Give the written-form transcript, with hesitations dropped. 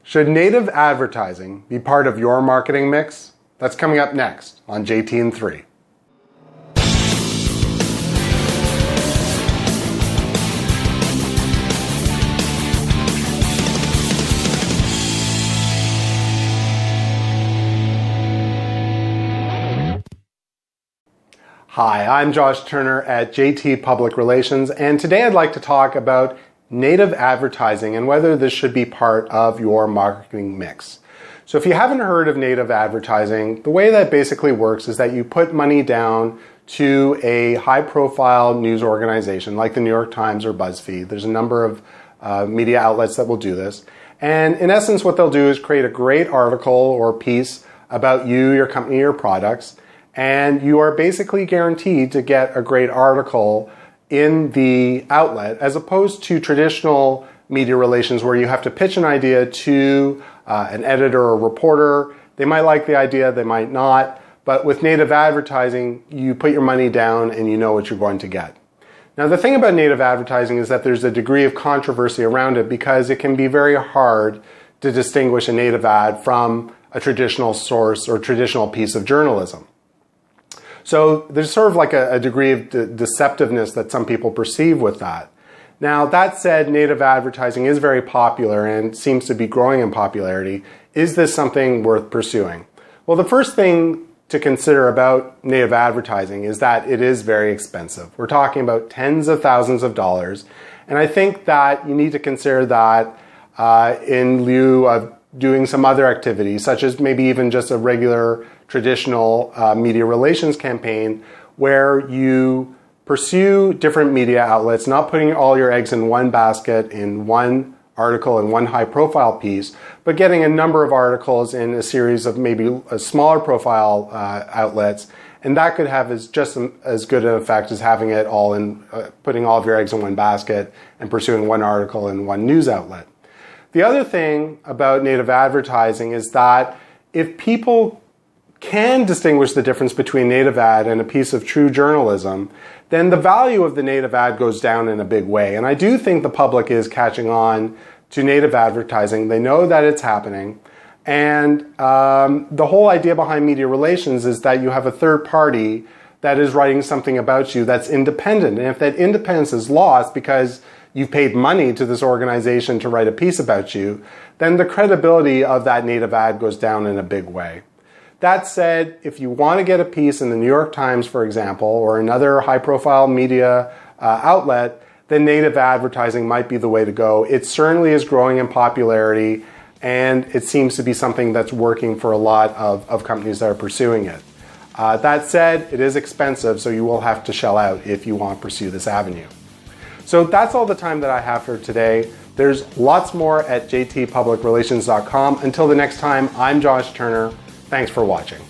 Should native advertising be part of your marketing mix? That's coming up next on JT in 3. Hi, I'm Josh Turner at JT Public Relations, and today I'd like to talk about native advertising and whether this should be part of your marketing mix. So if you haven't heard of native advertising, the way that basically works is that you put money down to a high-profile news organization like the New York Times or BuzzFeed. There's a number of media outlets that will do this. And in essence, what they'll do is create a great article or piece about you, your company, your products, and you are basically guaranteed to get a great article in the outlet, as opposed to traditional media relations where you have to pitch an idea to an editor or reporter. They might like the idea, they might not, but with native advertising, you put your money down and you know what you're going to get. Now, the thing about native advertising is that there's a degree of controversy around it because it can be very hard to distinguish a native ad from a traditional source or traditional piece of journalism. So there's sort of like a degree of deceptiveness that some people perceive with that. Now, that said, native advertising is very popular and seems to be growing in popularity. Is this something worth pursuing? Well, the first thing to consider about native advertising is that it is very expensive. We're talking about tens of thousands of dollars. And I think that you need to consider that in lieu of doing some other activities, such as maybe even just a regular traditional media relations campaign where you pursue different media outlets, not putting all your eggs in one basket, in one article, in one high-profile piece, but getting a number of articles in a series of maybe a smaller profile outlets, and that could have just as good an effect as having it all in, putting all of your eggs in one basket and pursuing one article in one news outlet. The other thing about native advertising is that if people can distinguish the difference between native ad and a piece of true journalism, then the value of the native ad goes down in a big way. And I do think the public is catching on to native advertising. They know that it's happening. And the whole idea behind media relations is that you have a third party that is writing something about you that's independent. And if that independence is lost because you've paid money to this organization to write a piece about you, then the credibility of that native ad goes down in a big way. That said, if you want to get a piece in the New York Times, for example, or another high-profile media outlet, then native advertising might be the way to go. It certainly is growing in popularity, and it seems to be something that's working for a lot of companies that are pursuing it. That said, it is expensive, so you will have to shell out if you want to pursue this avenue. So that's all the time that I have for today. There's lots more at jtpublicrelations.com. Until the next time, I'm Josh Turner. Thanks for watching.